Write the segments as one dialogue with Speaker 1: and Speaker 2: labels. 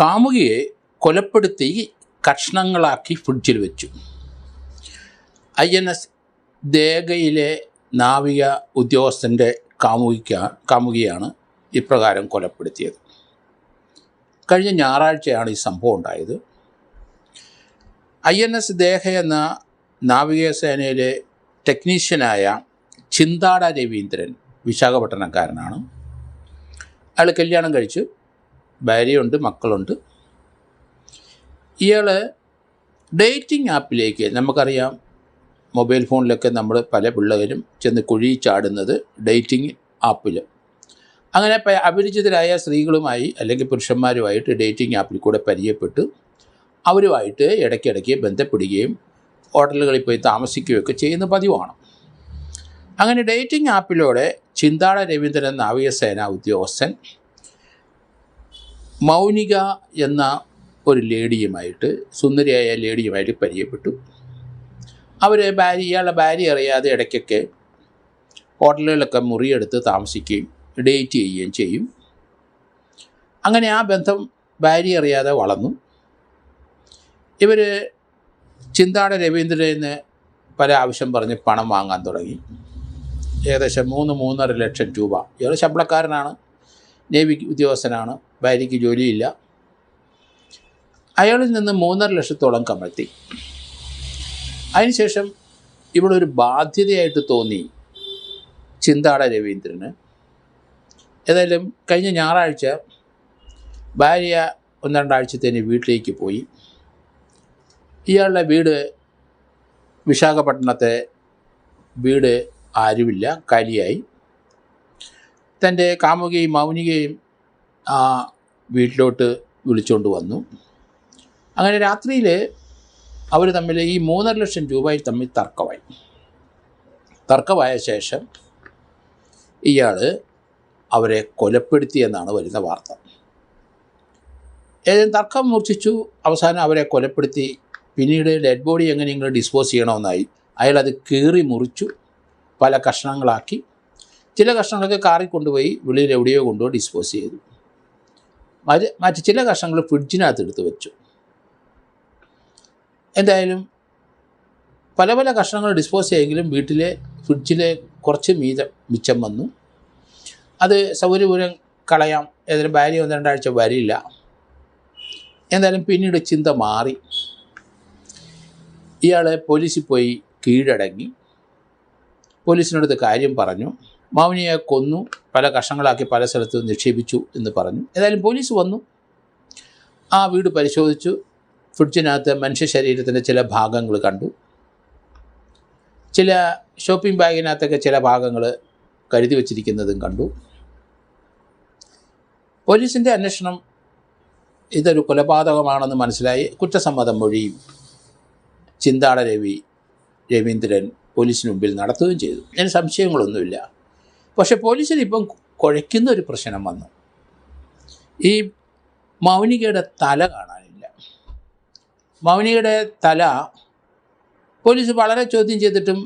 Speaker 1: കാമുകിയെ കൊലപ്പെടുത്തി കഷ്ണങ്ങളാക്കി ഫ്രിഡ്ജിൽ വെച്ചു. INS ദേഗയിലെ നാവിക ഉദ്യോഗസ്ഥൻ്റെ കാമുകിയാണ് ഇപ്രകാരം കൊലപ്പെടുത്തിയത്. കഴിഞ്ഞ ഞായറാഴ്ചയാണ് ഈ സംഭവം ഉണ്ടായത്. INS ദേഹ എന്ന നാവികസേനയിലെ ടെക്നീഷ്യനായ ചിന്താട രവീന്ദ്രൻ വിശാഖപട്ടണക്കാരനാണ്. അയാൾ കല്യാണം കഴിച്ചു, ഭാര്യയുണ്ട്, മക്കളുണ്ട്. ഇയാൾ ഡേറ്റിംഗ് ആപ്പിലേക്ക്, നമുക്കറിയാം മൊബൈൽ ഫോണിലൊക്കെ നമ്മൾ പല പിള്ളേരും ചെന്ന് കുഴി ചാടുന്നത് ഡേറ്റിംഗ് ആപ്പിൽ. അങ്ങനെ അപരിചിതരായ സ്ത്രീകളുമായി അല്ലെങ്കിൽ പുരുഷന്മാരുമായിട്ട് ഡേറ്റിംഗ് ആപ്പിൽ കൂടെ പരിചയപ്പെട്ട് അവരുമായിട്ട് ഇടയ്ക്കിടയ്ക്ക് ബന്ധപ്പെടുകയും ഹോട്ടലുകളിൽ പോയി താമസിക്കുകയൊക്കെ ചെയ്യുന്ന പതിവാണ്. അങ്ങനെ ഡേറ്റിംഗ് ആപ്പിലൂടെ ചിന്താട രവീന്ദ്രൻ നാവികസേന ഉദ്യോഗസ്ഥൻ മൗനിക എന്ന ഒരു ലേഡിയുമായിട്ട്, സുന്ദരിയായ ലേഡിയുമായിട്ട് പരിചയപ്പെട്ടു. ഇയാളുടെ ഭാര്യ അറിയാതെ ഇടയ്ക്കൊക്കെ ഹോട്ടലുകളിലൊക്കെ മുറിയെടുത്ത് താമസിക്കുകയും ഡേറ്റ് ചെയ്യുകയും ചെയ്യും. അങ്ങനെ ആ ബന്ധം ഭാര്യ അറിയാതെ വളർന്നു. ഇവർ ചിന്താട രവീന്ദ്രന് പല ആവശ്യം പറഞ്ഞ് പണം വാങ്ങാൻ തുടങ്ങി. ഏകദേശം 3-3.5 ലക്ഷം രൂപ. ഇയാൾ ശമ്പളക്കാരനാണ്, നേവി ഉദ്യോഗസ്ഥനാണ്, ഭാര്യയ്ക്ക് ജോലിയില്ല. അയാളിൽ നിന്ന് 3.5 ലക്ഷത്തോളം കമഴ്ത്തി. അതിനുശേഷം ഇവിടെ ഒരു ബാധ്യതയായിട്ട് തോന്നി ചിന്താട രവീന്ദ്രന്. ഏതായാലും കഴിഞ്ഞ ഞായറാഴ്ച ഭാര്യ 1-2 ആഴ്ചത്തേന് വീട്ടിലേക്ക് പോയി. ഇയാളുടെ വീട് വിശാഖപട്ടണത്തെ വീട് ആരുമില്ല, കാലിയായി. തൻ്റെ കാമുകിയും മൗനികയും ആ വീട്ടിലോട്ട് വിളിച്ചുകൊണ്ട് വന്നു. അങ്ങനെ രാത്രിയിൽ അവർ തമ്മിൽ ഈ 3.5 ലക്ഷം രൂപയിൽ തമ്മിൽ തർക്കമായ ശേഷം ഇയാൾ അവരെ കൊലപ്പെടുത്തിയെന്നാണ് വരുന്ന വാർത്ത. ഏതായാലും തർക്കം മൂർച്ഛിച്ചു. അവസാനം അവരെ കൊലപ്പെടുത്തി. പിന്നീട് ഡെഡ് ബോഡി എങ്ങനെയെങ്കിലും ഡിസ്പോസ് ചെയ്യണമെന്നായി. അയാളത് കീറി മുറിച്ചു, പല കഷ്ണങ്ങളാക്കി. ചില കഷ്ണങ്ങളൊക്കെ കാറിൽ കൊണ്ടുപോയി വെളിയിൽ എവിടെയോ കൊണ്ടുപോയി ഡിസ്പോസ് ചെയ്തു. മറ്റ് ചില കഷ്ണങ്ങൾ ഫ്രിഡ്ജിനകത്ത് എടുത്ത് വെച്ചു. എന്തായാലും പല കഷ്ണങ്ങൾ ഡിസ്പോസ് ചെയ്യെങ്കിലും വീട്ടിലെ ഫ്രിഡ്ജിലെ കുറച്ച് മിച്ചം വന്നു. അത് സൗകര്യപൂർവ്വം കളയാം, ഏതായാലും ഭാര്യ 1-2 ആഴ്ച വരില്ല. എന്തായാലും പിന്നീട് ചിന്ത മാറി. ഇയാൾ പോലീസിൽ പോയി കീഴടങ്ങി. പോലീസിനടുത്ത് കാര്യം പറഞ്ഞു. മൗനിയെ കൊന്നു, പല കഷ്ണങ്ങളാക്കി പല സ്ഥലത്ത് നിക്ഷേപിച്ചു എന്ന് പറഞ്ഞു. ഏതായാലും പോലീസ് വന്നു, ആ വീട് പരിശോധിച്ചു. ഫ്രിഡ്ജിനകത്ത് മനുഷ്യ ശരീരത്തിൻ്റെ ചില ഭാഗങ്ങൾ കണ്ടു. ചില ഷോപ്പിംഗ് ബാഗിനകത്തൊക്കെ ചില ഭാഗങ്ങൾ കരുതി വച്ചിരിക്കുന്നതും കണ്ടു. പോലീസിൻ്റെ അന്വേഷണം ഇതൊരു കൊലപാതകമാണെന്ന് മനസ്സിലായി. കുറ്റസമ്മതം മൊഴിയും ചിന്താട രവീന്ദ്രൻ പോലീസിന് മുമ്പിൽ നടത്തുകയും ചെയ്തു. അതിന് സംശയങ്ങളൊന്നുമില്ല. പക്ഷേ പോലീസിന് ഇപ്പം കുഴയ്ക്കുന്ന ഒരു പ്രശ്നം വന്നു. ഈ മൗനികയുടെ തല കാണാനില്ല. മൗനികയുടെ തല പോലീസ് വളരെ ചോദ്യം ചെയ്തിട്ടും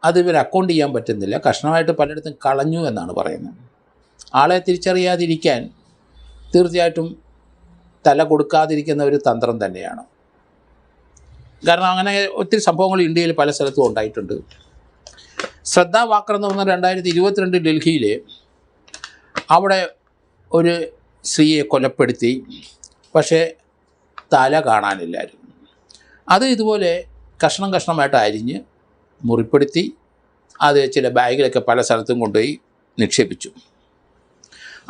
Speaker 1: അത് ഇവർ അക്കൗണ്ട് ചെയ്യാൻ പറ്റുന്നില്ല. കഷ്ണമായിട്ട് പലയിടത്തും കളഞ്ഞു എന്നാണ് പറയുന്നത്. ആളെ തിരിച്ചറിയാതിരിക്കാൻ തീർച്ചയായിട്ടും തല കൊടുക്കാതിരിക്കുന്ന ഒരു തന്ത്രം തന്നെയാണ്. കാരണം അങ്ങനെ ഒത്തിരി സംഭവങ്ങൾ ഇന്ത്യയിൽ പല സ്ഥലത്തും ഉണ്ടായിട്ടുണ്ട്. ശ്രദ്ധാ വാക്കർ എന്ന് പറഞ്ഞാൽ 2022 ഡൽഹിയിൽ അവിടെ ഒരു സ്ത്രീയെ കൊലപ്പെടുത്തി. പക്ഷേ തല കാണാനില്ലായിരുന്നു. അത് ഇതുപോലെ കഷ്ണമായിട്ട് അരിഞ്ഞ് മുറിപ്പെടുത്തി അത് ചില ബാഗിലൊക്കെ പല സ്ഥലത്തും കൊണ്ടുപോയി നിക്ഷേപിച്ചു.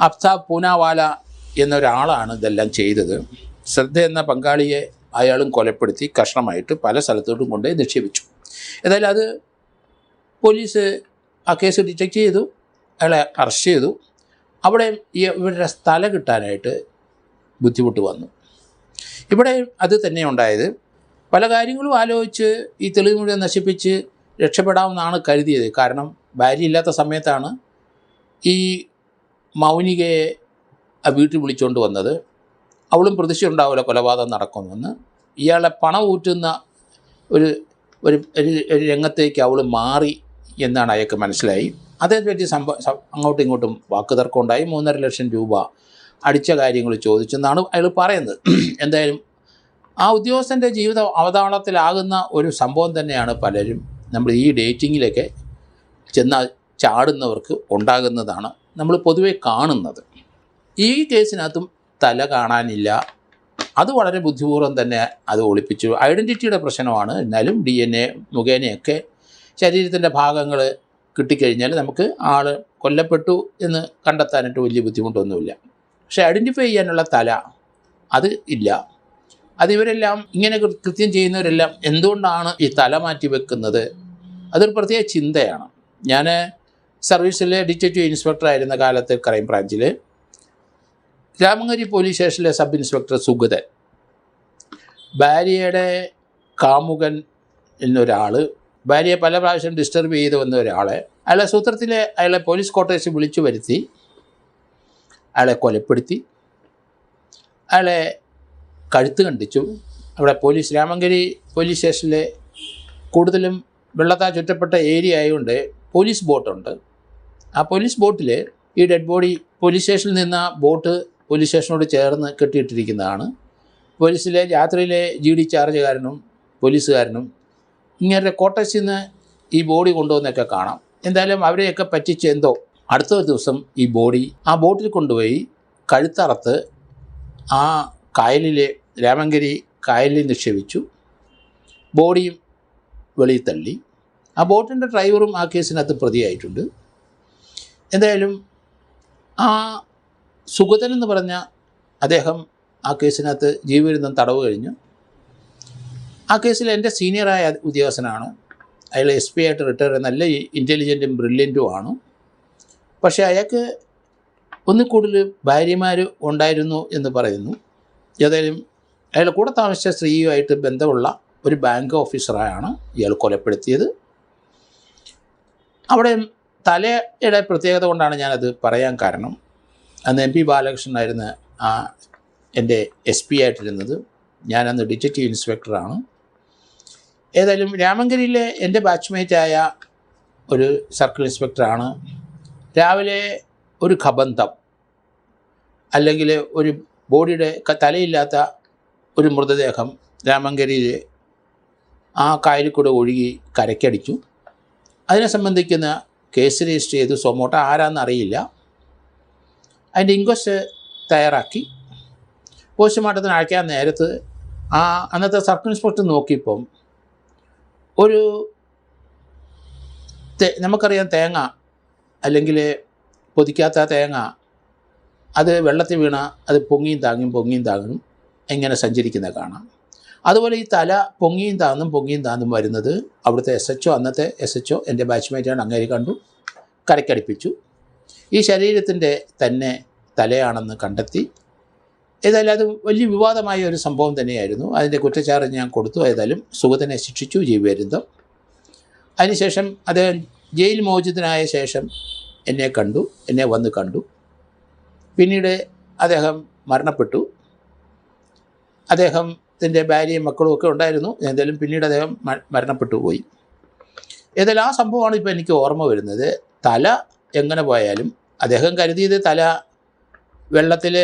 Speaker 1: അഫ്താബ് പൂനാവാല എന്നൊരാളാണ് ഇതെല്ലാം ചെയ്തത്. ശ്രദ്ധ എന്ന പങ്കാളിയെ അയാളും കൊലപ്പെടുത്തി കഷ്ണമായിട്ട് പല സ്ഥലത്തോട്ടും കൊണ്ടുപോയി നിക്ഷേപിച്ചു. ഏതായാലും അത് പോലീസ് ആ കേസ് ഡിറ്റക്റ്റ് ചെയ്തു, അയാളെ അറസ്റ്റ് ചെയ്തു. അവിടെ ഇവരുടെ സ്ഥലം കിട്ടാനായിട്ട് ബുദ്ധിമുട്ട് വന്നു. ഇവിടെ അത് തന്നെ ഉണ്ടായത്. പല കാര്യങ്ങളും ആലോചിച്ച് ഈ തെളിവ് മുഴുവൻ നശിപ്പിച്ച് രക്ഷപ്പെടാമെന്നാണ് കരുതിയത്. കാരണം ഭാര്യ ഇല്ലാത്ത സമയത്താണ് ഈ മൗനികയെ ആ വീട്ടിൽ വിളിച്ചുകൊണ്ട് വന്നത്. അവളും പ്രതീക്ഷ ഉണ്ടാവില്ല കൊലപാതകം നടക്കുമെന്ന്. ഇയാളെ പണം ഊറ്റുന്ന ഒരു രംഗത്തേക്ക് അവൾ മാറി എന്നാണ് അയാൾക്ക് മനസ്സിലായി. അതേപറ്റി അങ്ങോട്ടും ഇങ്ങോട്ടും വാക്കുതർക്കം ഉണ്ടായി. 3.5 ലക്ഷം രൂപ അടിച്ച കാര്യങ്ങൾ ചോദിച്ചെന്നാണ് അയാൾ പറയുന്നത്. എന്തായാലും ആ ഉദ്യോഗസ്ഥൻ്റെ ജീവിതം അവതാളത്തിലാകുന്ന ഒരു സംഭവം തന്നെയാണ് പലരും നമ്മൾ ഈ ഡേറ്റിങ്ങിലൊക്കെ ചെന്ന് ചാടുന്നവർക്ക് ഉണ്ടാകുന്നതാണ് നമ്മൾ പൊതുവെ കാണുന്നത്. ഈ കേസിനകത്തും തല കാണാനില്ല. അത് വളരെ ബുദ്ധിപൂർവ്വം തന്നെ അത് ഒളിപ്പിച്ചു. ഐഡൻറ്റിറ്റിയുടെ പ്രശ്നമാണ്. എന്നാലും DNA മുഖേനയൊക്കെ ശരീരത്തിൻ്റെ ഭാഗങ്ങൾ കിട്ടിക്കഴിഞ്ഞാൽ നമുക്ക് ആൾ കൊല്ലപ്പെട്ടു എന്ന് കണ്ടെത്താനായിട്ട് വലിയ ബുദ്ധിമുട്ടൊന്നുമില്ല. പക്ഷേ ഐഡൻറ്റിഫൈ ചെയ്യാനുള്ള തല അത് ഇല്ല. അതിവരെല്ലാം ഇങ്ങനെ കൃത്യം ചെയ്യുന്നവരെല്ലാം എന്തുകൊണ്ടാണ് ഈ തല മാറ്റി വെക്കുന്നത്? അതൊരു പ്രത്യേക ചിന്തയാണ്. ഞാൻ സർവീസിലെ ഡിറ്റക്റ്റീവ് ഇൻസ്പെക്ടറായിരുന്ന കാലത്ത് ക്രൈം ബ്രാഞ്ചിൽ രാമങ്കരി പോലീസ് സ്റ്റേഷനിലെ സബ് ഇൻസ്പെക്ടർ സുഗതൻ ഭാര്യയുടെ കാമുകൻ എന്നൊരാൾ, ഭാര്യയെ പല പ്രാവശ്യം ഡിസ്റ്റർബ് ചെയ്ത് വന്ന ഒരാളെ അയാളെ സൂത്രത്തിലെ അയാളെ പോലീസ് ക്വാർട്ടേഴ്സിൽ വിളിച്ചു വരുത്തി അയാളെ കൊലപ്പെടുത്തി, അയാളെ കഴുത്ത് കണ്ടിച്ചു. അവിടെ രാമങ്കരി പോലീസ് സ്റ്റേഷനിലെ കൂടുതലും വെള്ളത്താൽ ചുറ്റപ്പെട്ട ഏരിയ ആയതുകൊണ്ട് പോലീസ് ബോട്ടുണ്ട്. ആ പോലീസ് ബോട്ടിൽ ഈ ഡെഡ് ബോഡി പോലീസ് സ്റ്റേഷനിൽ നിന്ന് ബോട്ട് പോലീസ് സ്റ്റേഷനോട് ചേർന്ന് കെട്ടിയിട്ടിരിക്കുന്നതാണ്. പോലീസിലെ രാത്രിയിലെ GD ചാർജുകാരനും പോലീസുകാരനും ഇങ്ങനെ ക്വാർട്ടേഴ്സിൽ നിന്ന് ഈ ബോഡി കൊണ്ടുവന്നൊക്കെ കാണാം. എന്തായാലും അവരെയൊക്കെ പറ്റിച്ച് എന്തോ അടുത്ത ദിവസം ഈ ബോഡി ആ ബോട്ടിൽ കൊണ്ടുപോയി കഴുത്തറത്ത് ആ കായലിലെ രാമങ്കരി കായലിൽ നിക്ഷേപിച്ചു. ബോഡിയും വെളിയിൽ തള്ളി. ആ ബോട്ടിൻ്റെ ഡ്രൈവറും ആ കേസിനകത്ത് പ്രതിയായിട്ടുണ്ട്. എന്തായാലും ആ സുഗതൻ എന്ന് പറഞ്ഞ അദ്ദേഹം ആ കേസിനകത്ത് ജീവപര്യന്തം തടവ് കഴിഞ്ഞു. ആ കേസിൽ എൻ്റെ സീനിയറായ ഉദ്യോഗസ്ഥനാണ്. അയാൾ SP ആയിട്ട് റിട്ടയർ ചെയ്ത് നല്ല ഇൻ്റലിജൻറ്റും ബ്രില്യൻറ്റുമാണ്. പക്ഷേ അയാൾക്ക് ഒന്നിൽ കൂടുതൽ ഭാര്യമാർ ഉണ്ടായിരുന്നു എന്ന് പറയുന്നു. ഏതായാലും അയാൾ കൂടെ താമസിച്ച സ്ത്രീയുമായിട്ട് ബന്ധമുള്ള ഒരു ബാങ്ക് ഓഫീസറായാണ് ഇയാൾ കൊലപ്പെടുത്തിയത്. അവിടെ തലയുടെ പ്രത്യേകത കൊണ്ടാണ് ഞാനത് പറയാൻ കാരണം. അന്ന് MP ബാലകൃഷ്ണനായിരുന്നു എൻ്റെ SP ആയിട്ടിരുന്നത്. ഞാനന്ന് ഡിറ്റക്റ്റീവ് ഇൻസ്പെക്ടറാണ്. ഏതായാലും രാമങ്കരിയിലെ എൻ്റെ ബാച്ച്മേറ്റായ ഒരു സർക്കിൾ ഇൻസ്പെക്ടറാണ് രാവിലെ ഒരു ഖബന്ധം അല്ലെങ്കിൽ ഒരു ബോഡിയുടെ തലയില്ലാത്ത ഒരു മൃതദേഹം രാമങ്കരിയിൽ ആ കായലിൽ കൂടെ ഒഴുകി കരയ്ക്കടിച്ചു. അതിനെ സംബന്ധിക്കുന്ന കേസ് രജിസ്റ്റർ ചെയ്ത് സൊമോട്ടോ ആരാന്നറിയില്ല. അതിൻ്റെ ഇൻക്വസ്റ്റ് തയ്യാറാക്കി പോസ്റ്റ്മോർട്ടത്തിന് അയക്കാൻ നേരത്ത് അന്നത്തെ സർക്കിൾ ഇൻസ്പെക്ടർ നോക്കിയപ്പം ഒരു നമുക്കറിയാം തേങ്ങ അല്ലെങ്കിൽ പൊതിക്കാത്ത തേങ്ങ അത് വെള്ളത്തിൽ വീണ അത് പൊങ്ങിയും താങ്ങും എങ്ങനെ സഞ്ചരിക്കുന്നത് കാണാം. അതുപോലെ ഈ തല പൊങ്ങിയും താന്നും വരുന്നത് അവിടുത്തെ SHO അന്നത്തെ SHO എൻ്റെ ബാച്ച്മേറ്റാണ്. അങ്ങേര് കണ്ടു, കരയ്ക്കടിപ്പിച്ചു. ഈ ശരീരത്തിൻ്റെ തന്നെ തലയാണെന്ന് കണ്ടെത്തി. ഏതായാലും അത് വലിയ വിവാദമായ ഒരു സംഭവം തന്നെയായിരുന്നു. അതിൻ്റെ കുറ്റച്ചാർജ് ഞാൻ കൊടുത്തു. ഏതായാലും സുഗതനെ ശിക്ഷിച്ചു ജീവപര്യന്തം. അതിനുശേഷം അദ്ദേഹം ജയിൽ മോചിതനായ ശേഷം എന്നെ വന്ന് കണ്ടു. പിന്നീട് അദ്ദേഹം മരണപ്പെട്ടു. അദ്ദേഹത്തിൻ്റെ ഭാര്യയും മക്കളും ഒക്കെ ഉണ്ടായിരുന്നു. എന്തായാലും പിന്നീട് അദ്ദേഹം മരണപ്പെട്ടു പോയി. ഏതായാലും ആ സംഭവമാണ് ഇപ്പോൾ എനിക്ക് ഓർമ്മ വരുന്നത്. തല എങ്ങനെ പോയാലും അദ്ദേഹം കരുതിയത് തല വെള്ളത്തിൽ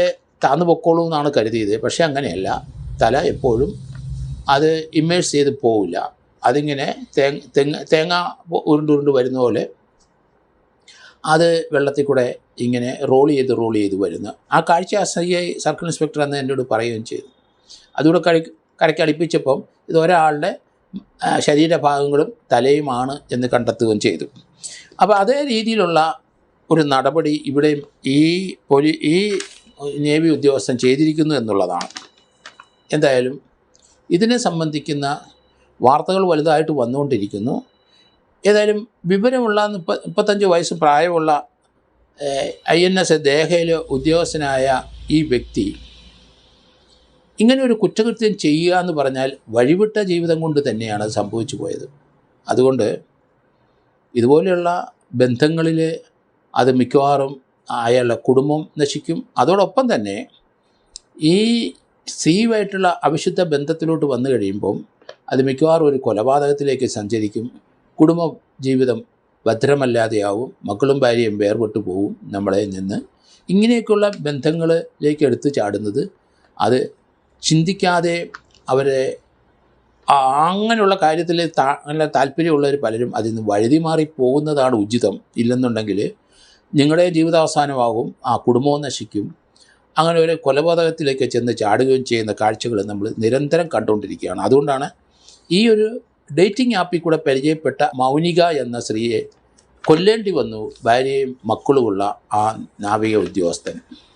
Speaker 1: താന്നു പൊക്കോളൂ എന്നാണ് കരുതിയത്. പക്ഷേ അങ്ങനെയല്ല. തല എപ്പോഴും അത് ഇമ്മേഴ്സ് ചെയ്ത് പോവില്ല. അതിങ്ങനെ തേങ്ങ ഉരുണ്ട് വരുന്ന പോലെ അത് വെള്ളത്തിൽ കൂടെ ഇങ്ങനെ റോൾ ചെയ്ത് വരുന്നു. ആ കാഴ്ച SI സർക്കിൾ ഇൻസ്പെക്ടർ അന്ന് എന്നോട് പറയുകയും ചെയ്തു. അതുകൂടെ കരയ്ക്കടിപ്പിച്ചപ്പം ഇത് ഒരാളുടെ ശരീരഭാഗങ്ങളും തലയുമാണ് എന്ന് കണ്ടെത്തുകയും ചെയ്തു. അപ്പോൾ അതേ രീതിയിലുള്ള ഒരു നടപടി ഇവിടെയും ഈ നേവി ഉദ്യോഗസ്ഥൻ ചെയ്തിരിക്കുന്നു എന്നുള്ളതാണ്. എന്തായാലും ഇതിനെ സംബന്ധിക്കുന്ന വാർത്തകൾ വലുതായിട്ട് വന്നുകൊണ്ടിരിക്കുന്നു. ഏതായാലും വിവരമുള്ള 35 വയസ്സ് പ്രായമുള്ള INS ദേഹയിലെ ഉദ്യോഗസ്ഥനായ ഈ വ്യക്തി ഇങ്ങനെ ഒരു കുറ്റകൃത്യം ചെയ്യുക എന്ന് പറഞ്ഞാൽ വഴിവിട്ട ജീവിതം കൊണ്ട് തന്നെയാണ് അത് സംഭവിച്ചു പോയത്. അതുകൊണ്ട് ഇതുപോലെയുള്ള ബന്ധങ്ങളിൽ അത് മിക്കവാറും അയാളുടെ കുടുംബം നശിക്കും. അതോടൊപ്പം തന്നെ ഈ സ്ത്രീയുമായിട്ടുള്ള അവിശുദ്ധ ബന്ധത്തിലോട്ട് വന്നു കഴിയുമ്പം അത് മിക്കവാറും ഒരു കൊലപാതകത്തിലേക്ക് സഞ്ചരിക്കും. കുടുംബ ജീവിതം ഭദ്രമല്ലാതെയാവും. മക്കളും ഭാര്യയും വേർപെട്ടു പോവും നമ്മളെ നിന്ന്. ഇങ്ങനെയൊക്കെയുള്ള ബന്ധങ്ങളിലേക്ക് എടുത്തു ചാടുന്നത് അത് ചിന്തിക്കാതെ അവരെ അങ്ങനെയുള്ള കാര്യത്തിൽ നല്ല താല്പര്യമുള്ളവർ പലരും അതിൽ നിന്ന് വഴുതി മാറി പോകുന്നതാണ് ഉചിതം. ഇല്ലെന്നുണ്ടെങ്കിൽ നിങ്ങളുടെ ജീവിതാവസാനമാകും, ആ കുടുംബവും നശിക്കും. അങ്ങനെ ഒരു കൊലപാതകത്തിലേക്ക് ചെന്ന് ചാടുകയും ചെയ്യുന്ന കാഴ്ചകൾ നമ്മൾ നിരന്തരം കണ്ടുകൊണ്ടിരിക്കുകയാണ്. അതുകൊണ്ടാണ് ഈ ഒരു ഡേറ്റിംഗ് ആപ്പിൽ കൂടെ പരിചയപ്പെട്ട മൗനിക എന്ന സ്ത്രീയെ കൊല്ലേണ്ടി വന്നു, ഭാര്യയും മക്കളുമുള്ള ആ നാവിക ഉദ്യോഗസ്ഥൻ.